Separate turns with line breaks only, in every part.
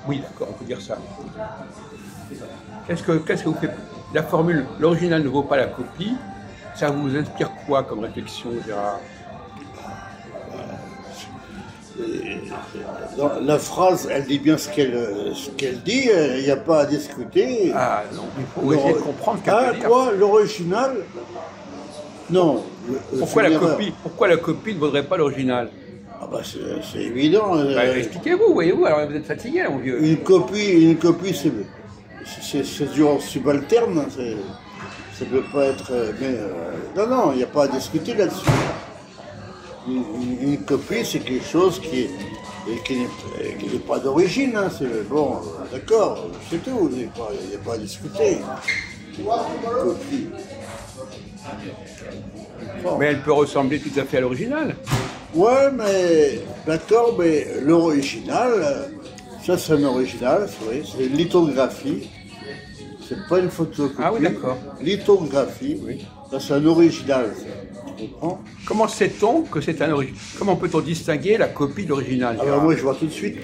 Oui, d'accord, on peut dire ça. Qu'est-ce que vous faites? La formule, l'original ne vaut pas la copie, ça vous inspire quoi comme réflexion, Gérard?
La phrase, elle dit bien ce qu'elle dit, il n'y a pas à discuter.
Ah non, il faut essayer de comprendre ce qu'elle veut dire.
Quoi, l'original? Non.
Pourquoi la copie ne vaudrait pas l'original?
Ah bah c'est évident.
Expliquez-vous, voyez-vous, alors vous êtes fatigué, là, mon vieux.
Une copie, c'est du subalterne, ça ne peut pas être... non, il n'y a pas à discuter là-dessus. Une copie, c'est quelque chose qui n'est pas d'origine. Hein. Bon, d'accord, c'est tout, il n'y a pas à discuter. Une copie.
Bon. Mais elle peut ressembler tout à fait à l'original.
Ouais, mais d'accord, mais l'original, ça c'est un original, c'est une lithographie. C'est pas une photocopie.
Ah oui, d'accord.
Lithographie, oui. Ça c'est un original. Tu comprends?
Comment sait-on que c'est un original? Comment peut-on distinguer la copie de l'original?
Alors moi je vois tout de suite.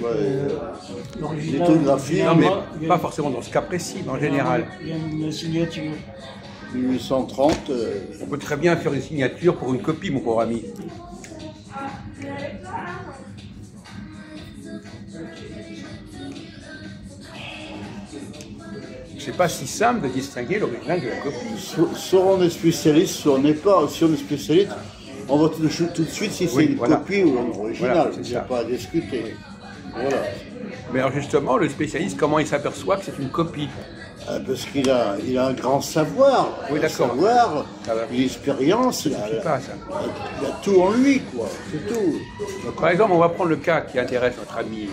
Lithographie.
Non, mais pas forcément dans ce cas précis, mais en général.
Il y a une signature.
1830.
On peut très bien faire une signature pour une copie, mon pauvre ami. C'est pas si simple de distinguer l'original de la copie.
Soit on est spécialiste, soit on n'est pas. Si on est spécialiste, on voit tout de suite si c'est une copie ou un original. Voilà, il n'y a pas à discuter. Voilà.
Mais alors justement, le spécialiste, comment il s'aperçoit que c'est une copie?
Parce qu'il a un grand savoir.
Oui, d'accord.
Savoir, l'expérience, il a tout en lui, quoi. C'est tout.
Donc, par exemple, on va prendre le cas qui intéresse notre ami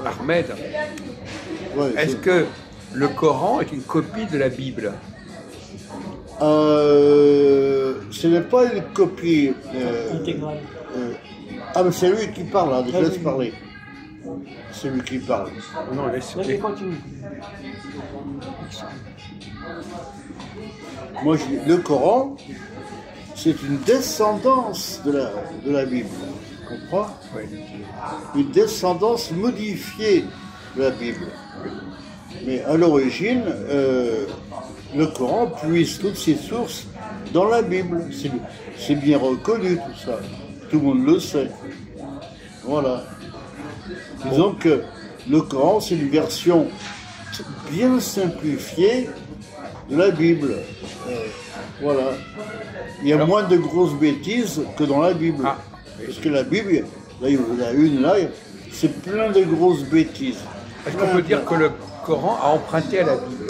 Ahmed. Ouais, est-ce que le Coran est une copie de la Bible?
Ce n'est pas une copie
intégrale.
Mais c'est lui qui parle, hein, je laisse parler. C'est lui qui parle.
Non, laisse-le.
Moi, je dis, le Coran, c'est une descendance de la Bible. Tu comprends?
Oui.
Une descendance modifiée de la Bible. Mais à l'origine, le Coran puise toutes ses sources dans la Bible. C'est bien reconnu tout ça. Tout le monde le sait. Voilà. Disons que le Coran, c'est une version bien simplifiée de la Bible. Voilà. Il y a moins de grosses bêtises que dans la Bible. Ah, oui. Parce que la Bible, là, il y en a une, là, c'est plein de grosses bêtises.
Est-ce qu'on peut dire que le Coran a emprunté à la Bible?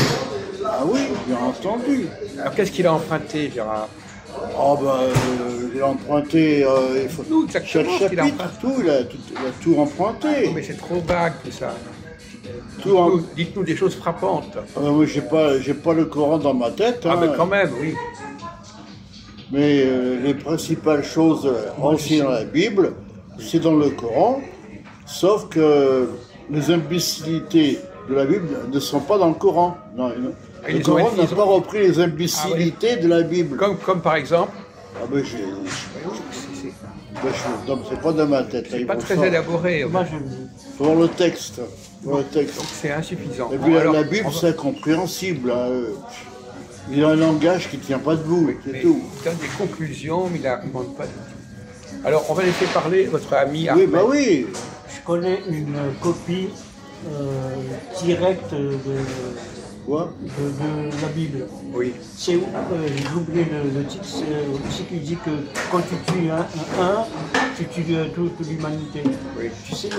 Ah oui, bien entendu.
Alors qu'est-ce qu'il a emprunté, Gérard?
Oh il a emprunté chaque chapitre, il a tout emprunté.
Oh, mais c'est trop vague tout ça. Dites-nous des choses frappantes.
Moi, j'ai pas le Coran dans ma tête.
Ah, mais quand même, oui.
Mais les principales choses anciennes dans la Bible, c'est dans le Coran, sauf que les imbécilités de la Bible ne sont pas dans le Coran. Non, le Coran n'a pas repris les imbécilités de la Bible.
Comme par exemple?
Ah ben non, c'est pas dans ma tête.
C'est pas très élaboré.
Moi, je
faut voir le texte. Donc
c'est insuffisant.
Et puis la Bible, c'est incompréhensible. Hein. Il a un langage qui ne tient pas debout, c'est tout.
Il donne des conclusions, mais il n'argumente pas. Alors, on va laisser parler votre ami Ahmed.
Oui, bah oui.
Je connais une copie directe de la Bible.
Oui.
C'est où j'ai oublié le titre, c'est qui dit que quand tu tues un, tu tues toute l'humanité. Oui. Tu sais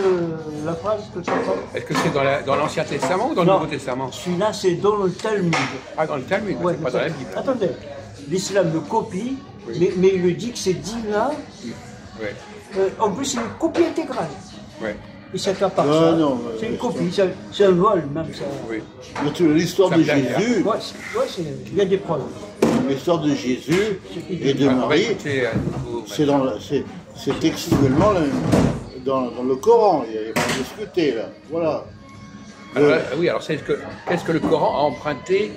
la phrase que tu entends?
Est-ce que c'est dans l'Ancien Testament ou dans le Nouveau Testament?
Celui-là, c'est dans le Talmud.
Ah, dans le Talmud, ouais, c'est pas dans la Bible.
Attendez, l'islam le copie, oui. mais il le dit que c'est dit-là. Oui. En plus, c'est une copie intégrale.
Oui.
Et c'est pas ça. C'est une copie, c'est un vol même ça.
Oui.
L'histoire de Jésus.
Il y a des preuves.
L'histoire de Jésus et de Marie, c'est textuellement dans le Coran. Il n'y a pas à discuter là. Voilà.
Alors, oui, alors qu'est-ce que le Coran a emprunté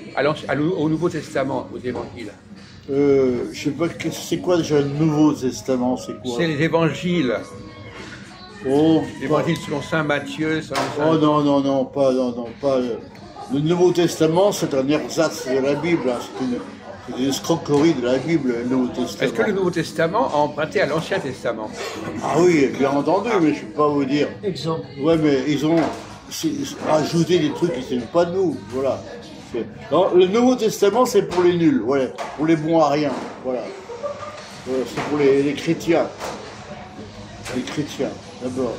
au Nouveau Testament, aux évangiles?
Je sais pas, c'est quoi déjà le Nouveau Testament? C'est quoi?
C'est les évangiles.
Oh,
L'évangile selon saint Matthieu, selon
oh non, pas. Le Nouveau Testament, c'est un ersatz de la Bible. Hein. C'est une escroquerie de la Bible, le Nouveau Testament.
Est-ce que le Nouveau Testament a emprunté à l'Ancien Testament?
Ah oui, bien entendu, mais je ne peux pas vous dire.
Exemple.
Ouais, mais ils ont rajouté des trucs qui ne sont pas de nous. Voilà. Non, le Nouveau Testament, c'est pour les nuls, ouais, pour les bons à rien. Voilà. C'est pour les chrétiens. Les chrétiens, d'abord.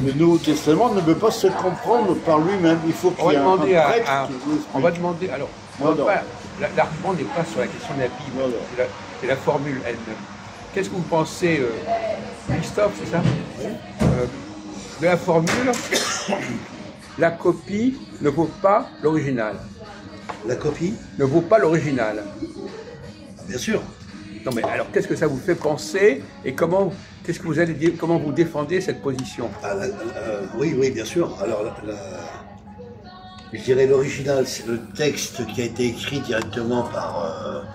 Le Nouveau Testament ne peut pas se comprendre par lui-même. Il faut qu'il y ait un prêtre qui vous explique.
On va demander. Alors, l'argument n'est pas sur la question de la Bible, c'est la formule elle-même. Qu'est-ce que vous pensez, Christophe, c'est ça, de la formule la copie ne vaut pas l'original?
La copie
ne vaut pas l'original.
Bien sûr.
Non mais alors qu'est-ce que ça vous fait penser et comment, qu'est-ce que vous allez dire, comment vous défendez cette position?
Oui, bien sûr. Alors, je dirais l'original, c'est le texte qui a été écrit directement par